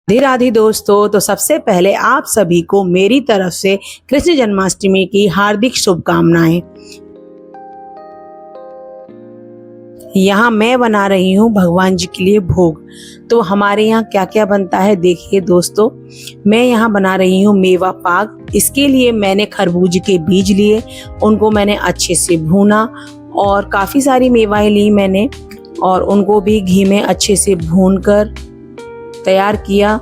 राधे राधे दोस्तों। तो सबसे पहले आप सभी को मेरी तरफ से कृष्ण जन्माष्टमी की हार्दिक शुभकामनाएं। यहाँ मैं बना रही हूँ भगवान जी के लिए भोग। तो हमारे यहाँ क्या क्या बनता है देखिए दोस्तों। मैं यहाँ बना रही हूँ मेवा पाक। इसके लिए मैंने खरबूज के बीज लिए, उनको मैंने अच्छे से भूना और काफ़ी सारी मेवाएं ली मैंने और उनको भी घी में अच्छे से भूनकर तैयार किया।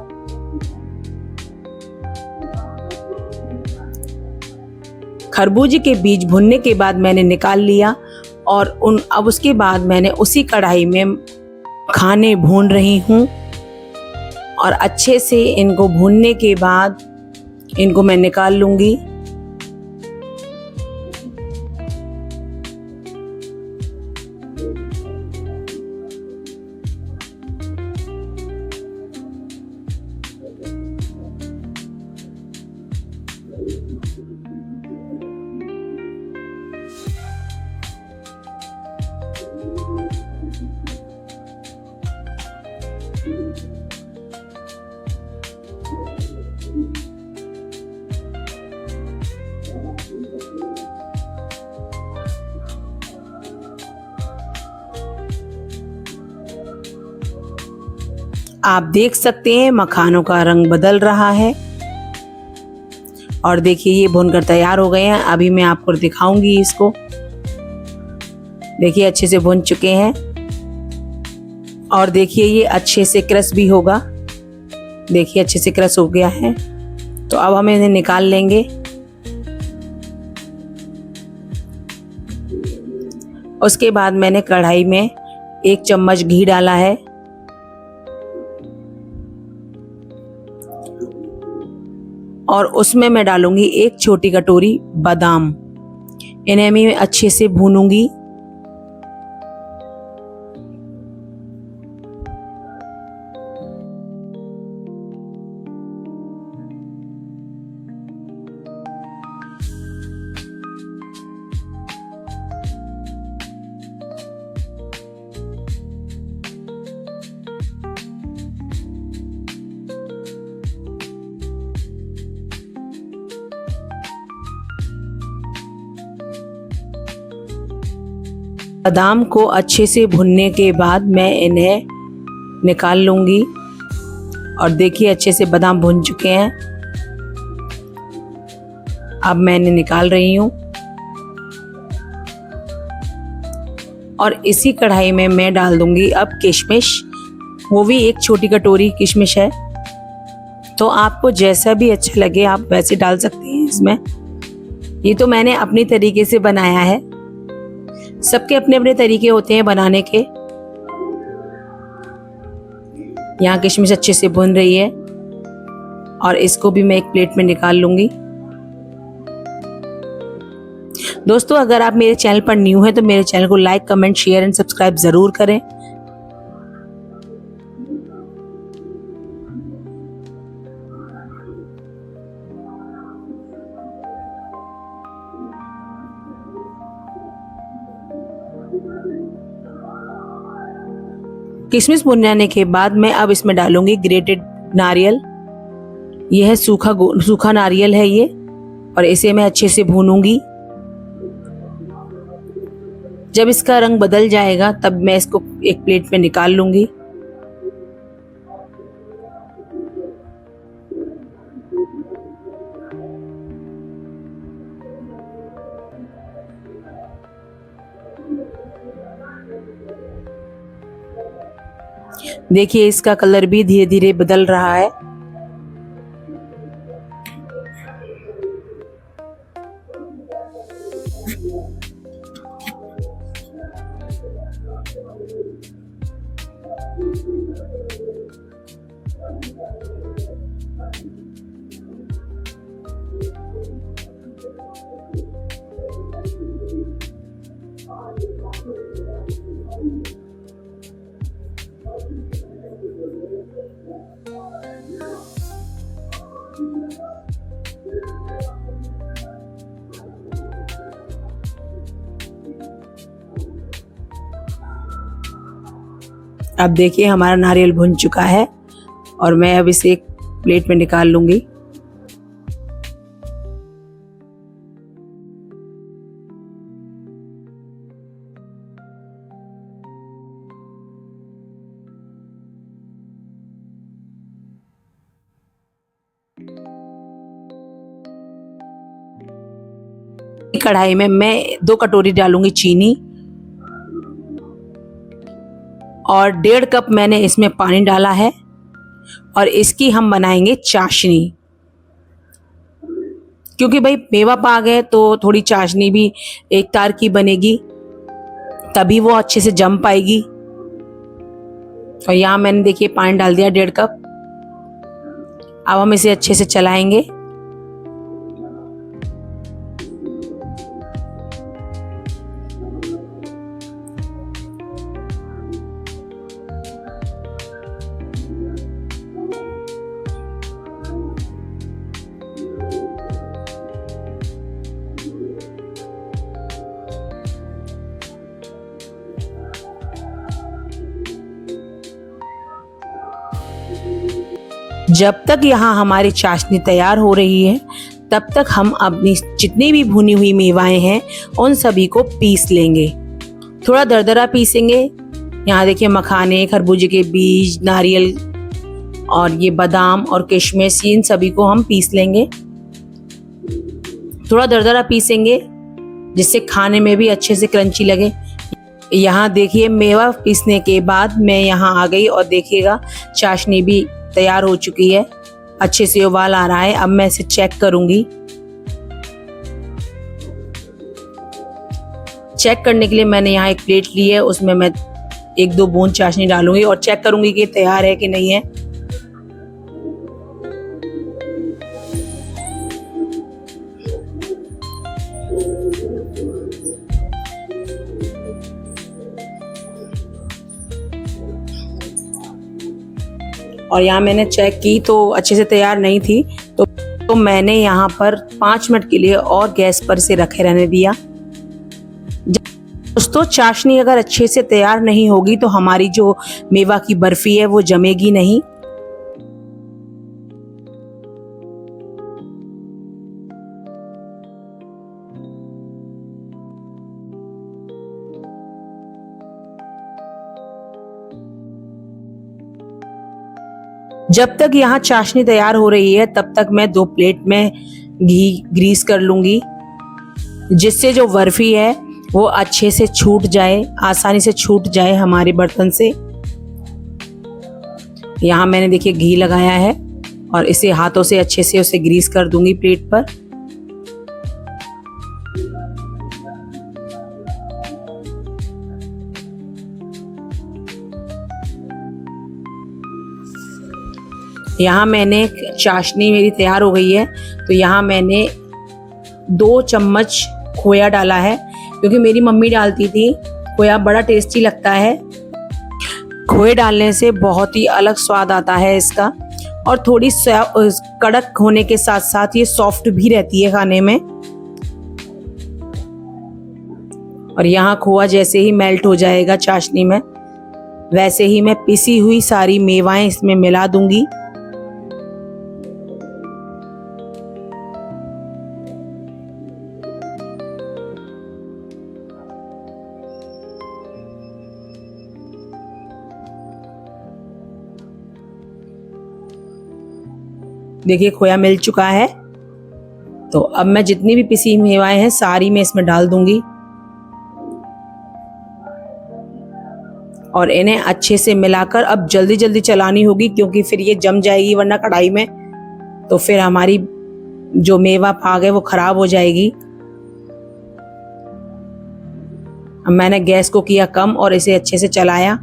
खरबूज के बीज भुनने के बाद मैंने निकाल लिया और अब उसके बाद मैंने उसी कढ़ाई में खाने भून रही हूँ और अच्छे से इनको भूनने के बाद इनको मैं निकाल लूंगी। आप देख सकते हैं मखानों का रंग बदल रहा है और देखिए ये भुनकर तैयार हो गए हैं। अभी मैं आपको दिखाऊंगी इसको। देखिए अच्छे से भुन चुके हैं और देखिए ये अच्छे से क्रश भी होगा। देखिए अच्छे से क्रश हो गया है। तो अब हम इन्हें निकाल लेंगे। उसके बाद मैंने कढ़ाई में 1 चम्मच घी डाला है और उसमें मैं डालूंगी 1 छोटी कटोरी बादाम। इन्हें मैं अच्छे से भूनूंगी। बादाम को अच्छे से भुनने के बाद मैं इन्हें निकाल लूंगी और देखिए अच्छे से बादाम भुन चुके हैं। अब मैं इन्हें निकाल रही हूं और इसी कढ़ाई में मैं डाल दूंगी अब किशमिश। वो भी 1 छोटी कटोरी किशमिश है। तो आपको जैसा भी अच्छा लगे आप वैसे डाल सकते हैं इसमें। ये तो मैंने अपनी तरीके से बनाया है। सबके अपने अपने तरीके होते हैं बनाने के। यहाँ किशमिश अच्छे से भुन रही है और इसको भी मैं एक प्लेट में निकाल लूंगी। दोस्तों अगर आप मेरे चैनल पर न्यू हैं तो मेरे चैनल को like, comment, share and subscribe जरूर करें। किशमिश भुन जाने के बाद मैं अब इसमें डालूंगी ग्रेटेड नारियल। यह है सूखा नारियल है ये और इसे मैं अच्छे से भूनूंगी। जब इसका रंग बदल जाएगा तब मैं इसको एक प्लेट में निकाल लूंगी। देखिए इसका कलर भी धीरे धीरे बदल रहा है। अब देखिए हमारा नारियल भुन चुका है और मैं अब इसे एक प्लेट में निकाल लूंगी। कढ़ाई में मैं 2 कटोरी डालूंगी चीनी और 1.5 कप मैंने इसमें पानी डाला है और इसकी हम बनाएंगे चाशनी। क्योंकि भाई मेवा पाक है तो थोड़ी चाशनी भी एक तार की बनेगी, तभी वो अच्छे से जम पाएगी। और यहाँ मैंने देखिए पानी डाल दिया 1.5 कप। अब हम इसे अच्छे से चलाएंगे। जब तक यहाँ हमारी चाशनी तैयार हो रही है तब तक हम अपनी जितनी भी भुनी हुई मेवाएं हैं उन सभी को पीस लेंगे। थोड़ा दरदरा पीसेंगे। यहाँ देखिए मखाने, खरबूजे के बीज, नारियल और ये बादाम और किशमिश, इन सभी को हम पीस लेंगे। थोड़ा दरदरा पीसेंगे जिससे खाने में भी अच्छे से क्रंची लगे। यहाँ देखिए मेवा पीसने के बाद मैं यहाँ आ गई और देखिएगा चाशनी भी तैयार हो चुकी है, अच्छे से उबाल आ रहा है। अब मैं इसे चेक करूंगी। चेक करने के लिए मैंने यहाँ एक प्लेट ली है, उसमें मैं 1-2 बूंद चाशनी डालूंगी और चेक करूंगी कि तैयार है कि नहीं है। और यहाँ मैंने चेक की तो अच्छे से तैयार नहीं थी, तो मैंने यहाँ पर 5 मिनट के लिए और गैस पर इसे रखे रहने दिया। दोस्तों चाशनी अगर अच्छे से तैयार नहीं होगी तो हमारी जो मेवा की बर्फी है वो जमेगी नहीं। जब तक यहाँ चाशनी तैयार हो रही है तब तक मैं 2 प्लेट में घी ग्रीस कर लूंगी, जिससे जो बर्फी है वो अच्छे से छूट जाए, आसानी से छूट जाए हमारे बर्तन से। यहाँ मैंने देखिए घी लगाया है और इसे हाथों से अच्छे से उसे ग्रीस कर दूंगी प्लेट पर। यहाँ मैंने चाशनी मेरी तैयार हो गई है, तो यहाँ मैंने 2 चम्मच खोया डाला है, क्योंकि मेरी मम्मी डालती थी। खोया बड़ा टेस्टी लगता है। खोए डालने से बहुत ही अलग स्वाद आता है इसका, और थोड़ी कड़क होने के साथ साथ ये सॉफ्ट भी रहती है खाने में। और यहाँ खोआ जैसे ही मेल्ट हो जाएगा चाशनी में, वैसे ही मैं पिसी हुई सारी मेवाएं इसमें मिला दूंगी। देखिए खोया मिल चुका है, तो अब मैं जितनी भी पिसी मेवाएं हैं सारी मैं इसमें डाल दूंगी और इन्हें अच्छे से मिलाकर अब जल्दी जल्दी चलानी होगी, क्योंकि फिर ये जम जाएगी वरना कढ़ाई में, तो फिर हमारी जो मेवा पाक है वो खराब हो जाएगी। अब मैंने गैस को किया कम और इसे अच्छे से चलाया।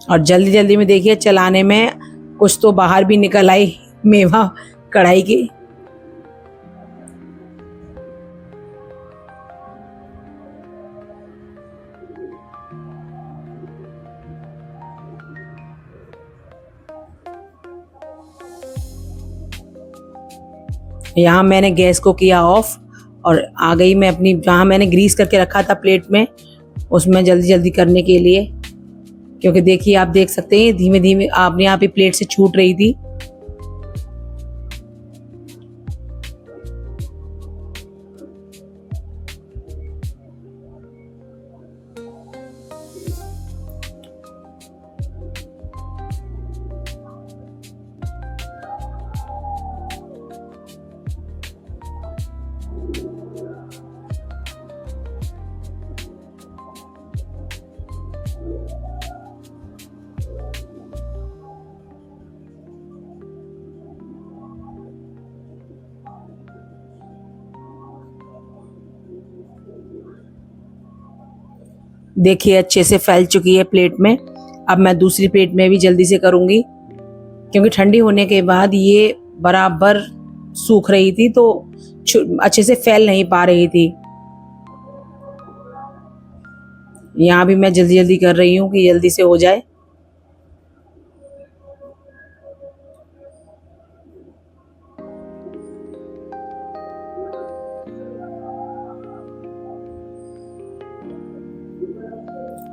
और जल्दी जल्दी में देखिए चलाने में कुछ तो बाहर भी निकल आई मेवा कढ़ाई की। यहाँ मैंने गैस को किया ऑफ और आ गई मैं अपनी जहाँ मैंने ग्रीस करके रखा था प्लेट में, उसमें जल्दी जल्दी करने के लिए, क्योंकि देखिए आप देख सकते हैं धीमे धीमे अपने आप ही प्लेट से छूट रही थी। देखिए अच्छे से फैल चुकी है प्लेट में। अब मैं दूसरी प्लेट में भी जल्दी से करूंगी, क्योंकि ठंडी होने के बाद ये बराबर सूख रही थी तो अच्छे से फैल नहीं पा रही थी। यहाँ भी मैं जल्दी जल्दी कर रही हूँ कि जल्दी से हो जाए।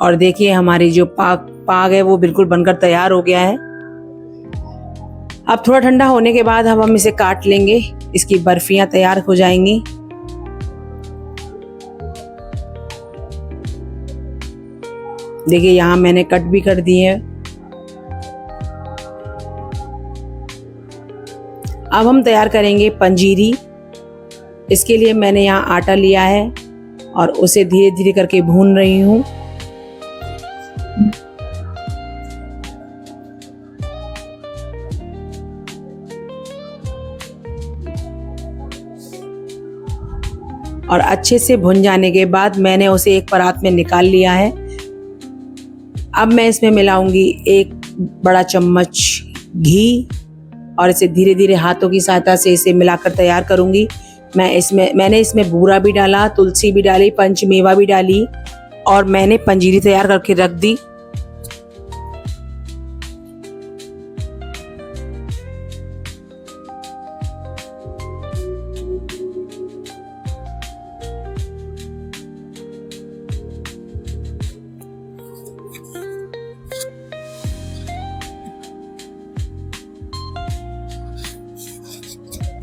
और देखिए हमारी जो पाग है वो बिल्कुल बनकर तैयार हो गया है। अब थोड़ा ठंडा होने के बाद हम इसे काट लेंगे, इसकी बर्फियां तैयार हो जाएंगी। देखिए यहाँ मैंने कट भी कर दिए है। अब हम तैयार करेंगे पंजीरी। इसके लिए मैंने यहाँ आटा लिया है और उसे धीरे धीरे करके भून रही हूँ। और अच्छे से भुन जाने के बाद मैंने उसे एक परात में निकाल लिया है। अब मैं इसमें मिलाऊंगी 1 बड़ा चम्मच घी और इसे धीरे धीरे हाथों की सहायता से इसे मिलाकर तैयार करूंगी। मैंने इसमें बूरा भी डाला, तुलसी भी डाली, पंचमेवा भी डाली और मैंने पंजीरी तैयार करके रख दी।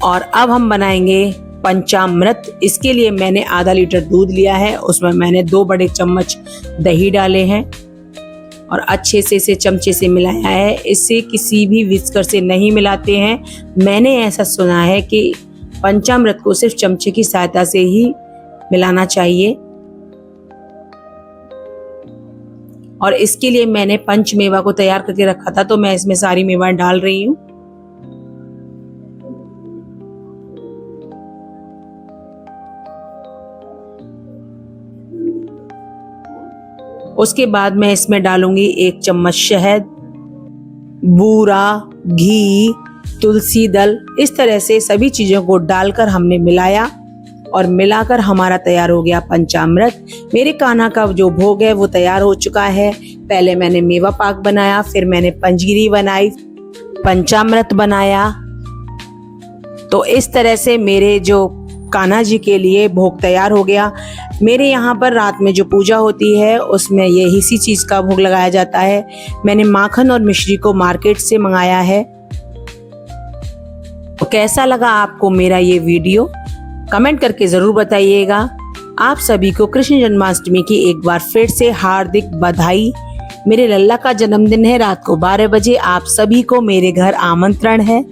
और अब हम बनाएंगे पंचामृत। इसके लिए मैंने आधा लीटर दूध लिया है, उसमें मैंने 2 बड़े चम्मच दही डाले हैं और अच्छे से इसे चमचे से मिलाया है। इसे किसी भी विस्कर से नहीं मिलाते हैं। मैंने ऐसा सुना है कि पंचामृत को सिर्फ चमचे की सहायता से ही मिलाना चाहिए। और इसके लिए मैंने पंचमेवा को तैयार करके रखा था, तो मैं इसमें सारी मेवा डाल रही हूँ। उसके बाद मैं इसमें डालूंगी 1 चम्मच शहद, बूरा, घी, तुलसी दल। इस तरह से सभी चीजों को डालकर हमने मिलाया और मिलाकर हमारा तैयार हो गया पंचामृत। मेरे कान्हा का जो भोग है वो तैयार हो चुका है। पहले मैंने मेवा पाक बनाया, फिर मैंने पंजीरी बनाई, पंचामृत बनाया। तो इस तरह से मेरे जो कान्हा जी के लिए भोग तैयार हो गया। मेरे यहाँ पर रात में जो पूजा होती है उसमें ये इसी चीज का भोग लगाया जाता है। मैंने माखन और मिश्री को मार्केट से मंगाया है। तो कैसा लगा आपको मेरा ये वीडियो, कमेंट करके जरूर बताइएगा। आप सभी को कृष्ण जन्माष्टमी की एक बार फिर से हार्दिक बधाई। मेरे लल्ला का जन्मदिन है, रात को 12 बजे आप सभी को मेरे घर आमंत्रण है।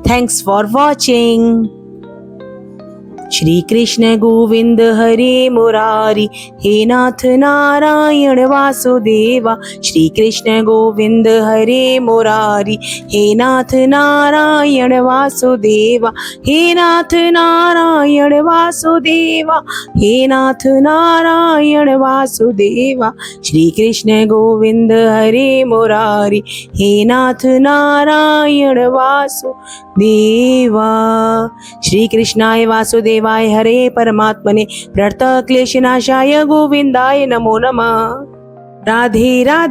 Thanks for watching. Shri Krishna Govind हरे मुरारी, हे नाथ नारायण वासुदेवा। श्री कृष्ण गोविंद हरे मुरारी, हे नाथ नारायण वासुदेवा। हे नाथ नारायण वासुदेवा, हे नाथ नारायण वासुदेवा। श्री कृष्ण गोविंद हरे मुरारी, हे नाथ नारायण वासुदेवा। श्री कृष्णाय वासुदेवाय हरे परमात्मने प्रणतक्लेशनाशाय गोविंदाय नमो नमः। राधे राधे।